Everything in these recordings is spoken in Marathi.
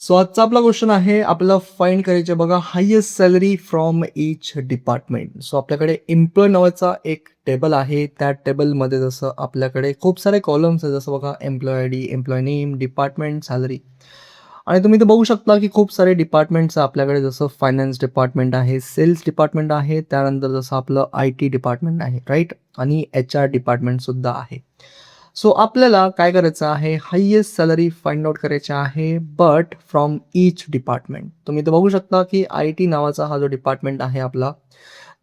सो आजचा आपला क्वेश्चन आहे आपल्याला फाइंड करायचे बघा highest salary from each department. So आपल्याकडे एम्प्लॉय नावाचा एक टेबल आहे. त्या टेबलमध्ये जसं आपल्याकडे खूप सारे कॉलम्स आहेत, जसं बघा employ I D, employ name, department, salary. आणि तुम्ही इथे बघू शकता की खूप सारे डिपार्टमेंट्स आपल्याकडे, जसं फायनान्स डिपार्टमेंट आहे, सेल्स डिपार्टमेंट आहे, त्यानंतर जसं आपलं आय टी डिपार्टमेंट आहे, राईट, आणि एच आर डिपार्टमेंट सुद्धा आहे. सो आपल्याला काय करायचं आहे, हायेस्ट सॅलरी फाइंड आउट करायची आहे, बट फ्रॉम ईच डिपार्टमेंट. तुम्ही इथं बघू शकता की आय टी नावाचा हा जो डिपार्टमेंट आहे आपला,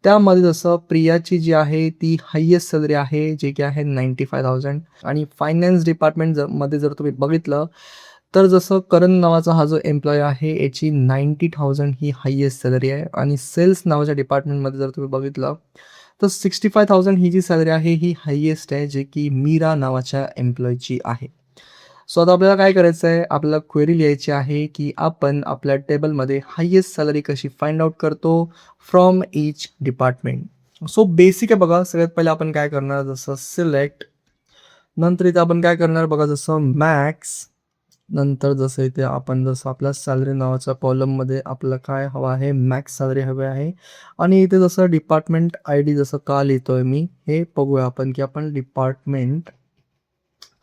त्यामध्ये जसं प्रियाची जी आहे ती हायेस्ट सॅलरी आहे, जे की आहे 95,000. आणि फायनान्स डिपार्टमेंट मध्ये जर तुम्ही बघितलं, तर जसं करण नावाचा हा जो एम्प्लॉय आहे, याची 90,000 ही हायेस्ट सॅलरी आहे. आणि सेल्स नावाच्या डिपार्टमेंटमध्ये जर तुम्ही बघितलं, तर 65,000 ही जी सॅलरी आहे ही हायेस्ट आहे, जे की मीरा नावाच्या एम्प्लॉयची आहे. सो आता आपल्याला काय करायचं आहे, आपल्याला क्वेरी लिहायची आहे की आपण आपल्या टेबलमध्ये हायेस्ट सॅलरी कशी फाइंड आउट करतो from each department. So basic आहे बघा. सगळ्यात पहिले आपण काय करणार, जसं सिलेक्ट, नंतर इथे आपण काय करणार बघा, जसं मॅक्स, नंतर जसं इथे आपण जसं आपल्या सॅलरी नावाच्या कॉलममध्ये आपल्याला काय हवं आहे, मॅक्स सॅलरी हवी आहे. आणि इथे जसं डिपार्टमेंट आय डी जसं का लिहितोय मी, हे बघूया आपण की आपण डिपार्टमेंट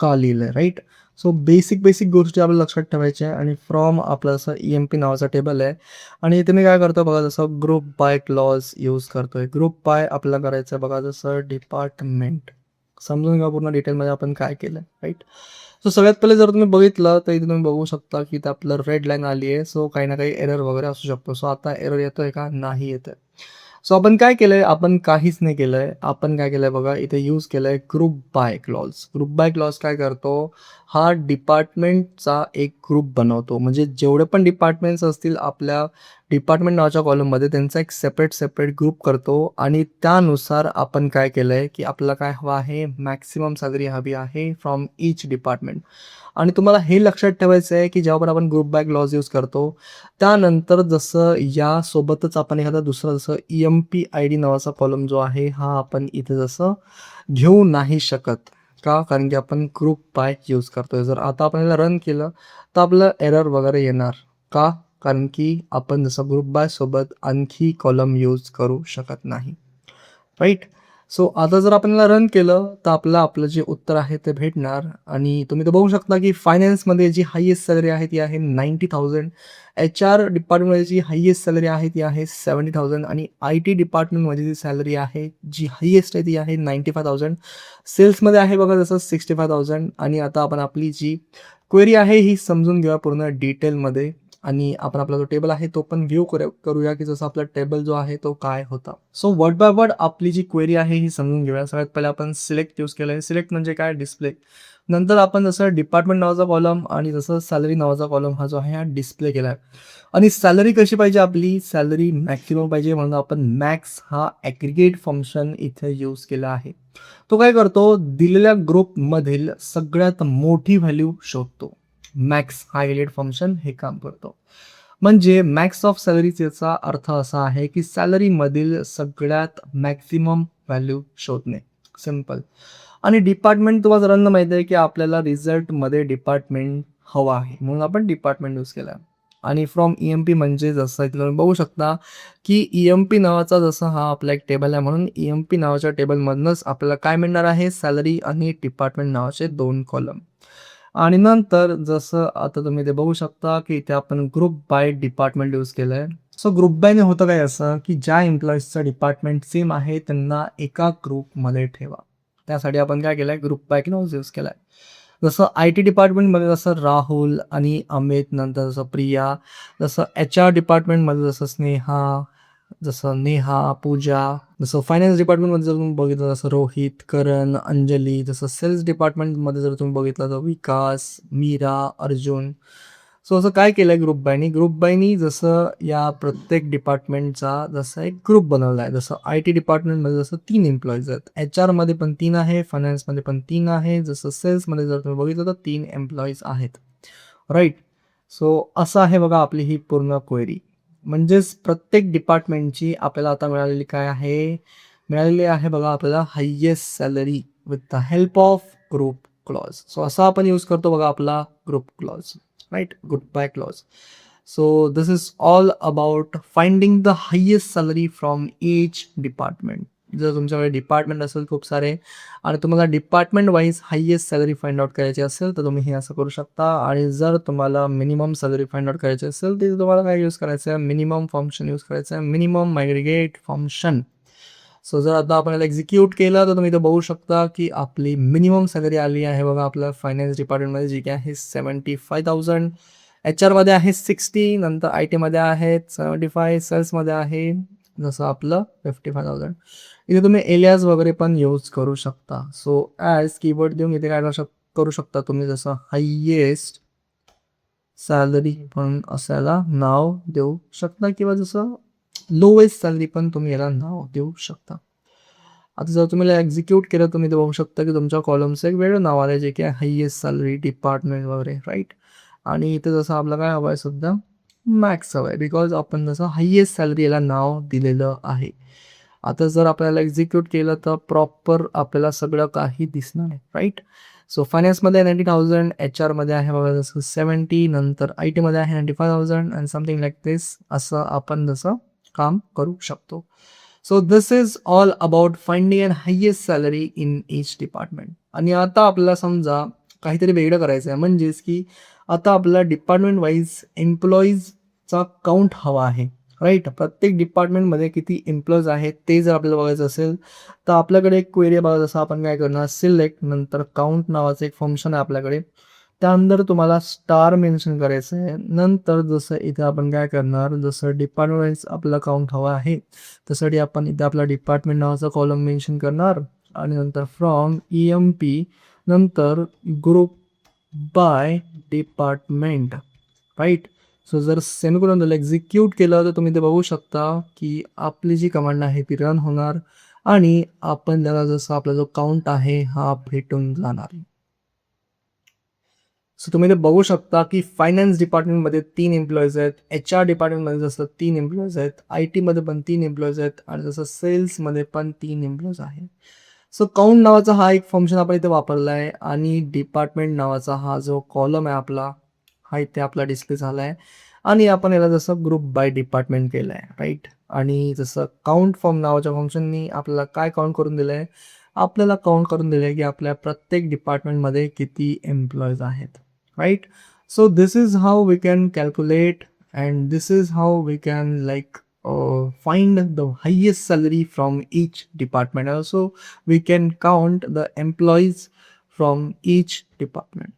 का लिहिलंय, राईट. सो बेसिक गोष्टी आपल्याला लक्षात ठेवायच्या आहे. आणि फ्रॉम आपलं असं EMP नावाचा टेबल आहे. आणि इथे मी काय करतो बघा, जसं ग्रुप बाय क्लॉज यूज करतोय. ग्रुप बाय आपल्याला करायचं आहे बघा, जसं डिपार्टमेंट. समजून घ्या पूर्ण डिटेलमध्ये आपण काय केलंय, राईट. सो सगळ्यात पहिले जर तुम्ही बघितलं, तर इथे तुम्ही बघू शकता की इथे आपलं रेड लाईन आली आहे. सो काही ना काही एरर वगैरे असू शकतो. सो आता एरर येतोय का? नाही येतोय. सो आपण काय केलंय, आपण काहीच नाही केलंय. आपण काय केलंय बघा, इथे यूज केलंय group by clause. Group by clause काय करतो, हा डिपार्टमेंटचा एक ग्रुप बनवतो. म्हणजे जेवढे पण डिपार्टमेंट्स असतील आपल्या डिपार्टमेंट नावाच्या कॉलममध्ये, त्यांचा एक सेपरेट ग्रुप करतो. आणि त्यानुसार आपण काय केलंय की आपल्याला काय हवं आहे, मॅक्सिमम सॅलरी हवी आहे फ्रॉम ईच डिपार्टमेंट. आणि तुम्हाला हे लक्षात ठेवायचं आहे की जेव्हा पण आपण ग्रुप बाय क्लॉज यूज करतो, त्यानंतर जसं यासोबतच आपण एखादा दुसरा जसं EMP आय डी नावाचा कॉलम जो आहे, हा आपण इथे जसं घेऊ नाही शकत. का? कारण की आपण ग्रुप बाय यूज करतोय. जर आता आपण याला रन केलं, तर आपलं एरर वगैरे येणार. का? कारण की आपण जसं ग्रुप बाय सोबत आणखी कॉलम यूज करू शकत नाही, राईट. सो आता जर आपण याला रन केलं, तर आपलं जे उत्तर आहे ते भेटणार. आणि तुम्ही तर बघू शकता की फायनान्समध्ये जी हायेस्ट सॅलरी आहे ती आहे 90,000. HR डिपार्टमेंटमध्ये जी हायेस्ट सॅलरी आहे ती आहे 70,000. आणि IT डिपार्टमेंटमध्ये जी सॅलरी आहे, जी हायेस्ट आहे ती आहे 95,000. सेल्समध्ये आहे बघा जसं 65,000. आणि आता आपण आपली जी क्वेरी आहे ही समजून घेऊया पूर्ण डिटेलमध्ये. आणि आपण आपला जो टेबल आहे तो पण व्ह्यू करूया की जसं आपला टेबल जो आहे तो काय होता. सो वर्ड बाय वर्ड आपली जी क्वेरी आहे ही समजून घेऊया. सगळ्यात पहिले आपण सिलेक्ट यूज केलंय. सिलेक्ट म्हणजे काय, डिस्प्ले. नंतर आपण जसं डिपार्टमेंट नावाचा कॉलम आणि जसं सॅलरी नावाचा कॉलम हा जो आहे हा डिस्प्ले केलाय. आणि सॅलरी कशी पाहिजे, आपली सॅलरी मॅक्सिमम पाहिजे, म्हणून आपण मॅक्स हा ॲग्रीगेट फंक्शन इथे यूज केला आहे. तो काय करतो, दिलेल्या ग्रुपमधील सगळ्यात मोठी व्हॅल्यू शोधतो. मॅक्स हा ॲग्रीगेट फंक्शन हे काम करतो. म्हणजे मॅक्स ऑफ सॅलरीज याचा अर्थ असा आहे की सॅलरीमधील सगळ्यात मॅक्सिमम व्हॅल्यू शोधणे. सिंपल. आणि डिपार्टमेंट तुम्हाला सर्वांना माहिती आहे की आपल्याला रिझल्टमध्ये डिपार्टमेंट हवा आहे, म्हणून आपण डिपार्टमेंट यूज केला. आणि फ्रॉम EMP म्हणजे जसं इथे तुम्ही बघू शकता की EMP नावाचा जसं हा आपला एक टेबल आहे, म्हणून EMP नावाच्या टेबलमधनंच आपल्याला काय मिळणार आहे, सॅलरी आणि डिपार्टमेंट नावाचे 2 कॉलम. आणि नंतर जसं आता तुम्ही ते बघू शकता की इथे आपण ग्रुप बाय डिपार्टमेंट यूज केलंय. सो ग्रुप बायने होतं काय असं की ज्या एम्प्लॉईजचं डिपार्टमेंट सेम आहे त्यांना एका ग्रुपमध्ये ठेवा. त्यासाठी आपण काय केलंय, ग्रुप बाय क्लॉज यूज केलाय. जसं IT डिपार्टमेंटमध्ये जसं राहुल आणि अमित, नंतर जसं प्रिया, जसं HR डिपार्टमेंटमध्ये जसं स्नेहा, जसं नेहा, पूजा, जसं फायनान्स डिपार्टमेंटमध्ये जर तुम्ही बघितलं जसं रोहित, करण, अंजली, जसं सेल्स डिपार्टमेंटमध्ये जर तुम्ही बघितलं तर विकास, मीरा, अर्जुन. सो असं काय केलंय ग्रुप बायनी जसं या प्रत्येक डिपार्टमेंटचा जसा एक ग्रुप बनवला आहे. जसं IT डिपार्टमेंटमध्ये जसं 3 एम्प्लॉईज आहेत, HRमध्ये पण 3 आहे, फायनान्समध्ये पण 3 आहे, जसं सेल्समध्ये जर तुम्ही बघितलं तर 3 एम्प्लॉईज आहेत, राईट. सो असं आहे बघा आपली ही पूर्ण क्वेरी. म्हणजेच प्रत्येक डिपार्टमेंटची आपल्याला आता मिळालेली आहे बघा आपल्याला highest salary with the help of group clause. So असा आपण यूज करतो बघा आपला group clause. right? Goodbye clause. So this is all about finding the highest salary from each department. जर तुमच्याकडे डिपार्टमेंट असेल खूप सारे आणि तुम्हाला department wise highest salary find out करायची असेल तर तुम्ही हे असं करू शकता. आणि जर तुम्हाला मिनिमम सॅलरी फाइंड आउट करायची असेल तर तुम्हाला काय यूज करायचं आहे, मिनिमम फंक्शन यूज करायचं आहे, मिनिमम ॲग्रिगेट फंक्शन. सो जर आता आपण याला एक्झिक्यूट केलं तर तुम्ही इथं बघू शकता की आपली मिनिमम सॅलरी आली आहे बघा आपल्या फायनान्स डिपार्टमेंटमध्ये, जी काय आहे 75,000. HR मध्ये आहे 60, नंतर IT मध्ये आहेत 75, सेल्समध्ये आहे जसं आपलं 55,000. इथे तुम्ही एलियास वगैरे पण यूज करू शकता. सो ॲज कीवर्ड देऊन इथे काय करू शकता तुम्ही, जसं हायेस्ट सॅलरी पण असायला नाव देऊ शकता, किंवा जसं लोएस्ट सॅलरी पण तुम्ही याला नाव देऊ शकता. आता जर तुम्ही एक्झिक्यूट केलं तुम्ही ते बघू शकता की तुमच्या कॉलमचं एक वेगळं नाव आलं, जे की आहे हायेस्ट सॅलरी डिपार्टमेंट वगैरे, राईट. आणि इथे जसं आपलं काय हवं आहे, सुद्धा मॅक्स हवं आहे, बिकॉज आपण जसं हायेस्ट सॅलरी याला नाव दिलेलं आहे. आता जर आपल्याला एक्झिक्यूट केलं तर प्रॉपर आपल्याला सगळं काही दिसणार आहे, राईट. सो फायनान्समध्ये 90,000, HR मध्ये आहे बघा जसं 70, नंतर IT मध्ये आहे 95,000 अँड समथिंग लाईक दिस. असं आपण जसं काम करू शकतो. So this is all about finding and highest salary in each department. आणि आता आपल्याला समजा काहीतरी वेगळं करायचं आहे, म्हणजेच की आता आपल्याला डिपार्टमेंट वाईज एम्प्लॉईजचा काउंट हवा आहे, राईट. प्रत्येक डिपार्टमेंटमध्ये किती एम्प्लॉईज आहेत ते जर आपल्याला बघायचं असेल तर आपल्याकडे एक क्वेरी बघा, जसं आपण काय करणार, सिलेक्ट नंतर काउंट नावाचं एक फंक्शन आहे आपल्याकडे. त्यानंतर तुम्हाला स्टार मेन्शन करायचं आहे. नंतर जसं इथे आपण काय करणार, जसं डिपार्टमेंट वाईज आपला काउंट हवा आहे त्यासाठी आपण इथे आपला डिपार्टमेंट नावाचा कॉलम मेन्शन करणार. आणि नंतर फ्रॉम EMP नंतर group by department, right. So जर सेमिकोलॉन त्याला एक्झिक्यूट केलं तर तुम्ही ते बघू शकता की आपली जी कमांड आहे ती रन होणार आणि आपण त्याला जसं आपला जो काउंट आहे हा भेटून जाणार. सो तुम्ही ते बघू शकता की फायनान्स डिपार्टमेंटमध्ये 3 एम्प्लॉईज आहेत, HR डिपार्टमेंटमध्ये जसं 3 एम्प्लॉईज आहेत, IT मध्ये पण 3 एम्प्लॉईज आहेत आणि जसं सेल्समध्ये पण 3 एम्प्लॉईज आहेत. सो काउंट नावाचा हा एक फंक्शन आपण इथे वापरला आहे आणि डिपार्टमेंट नावाचा हा जो कॉलम आहे आपला, हा इथे आपला डिस्प्ले झाला आहे. आणि आपण याला जसं ग्रुप बाय डिपार्टमेंट केलं आहे, राईट. आणि जसं काउंट फॉर्म नावाच्या फंक्शननी आपल्याला काय काउंट करून दिलं आहे, आपल्याला काउंट करून दिलं आहे की आपल्या प्रत्येक डिपार्टमेंटमध्ये किती एम्प्लॉईज आहेत, right. So this is how we can calculate, and this is how we can find the highest salary from each department. Also we can count the employees from each department,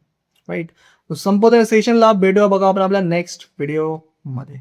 right. So संपूर्ण सेशनला भेटूया बघा आपण आपल्या नेक्स्ट व्हिडिओ मध्ये.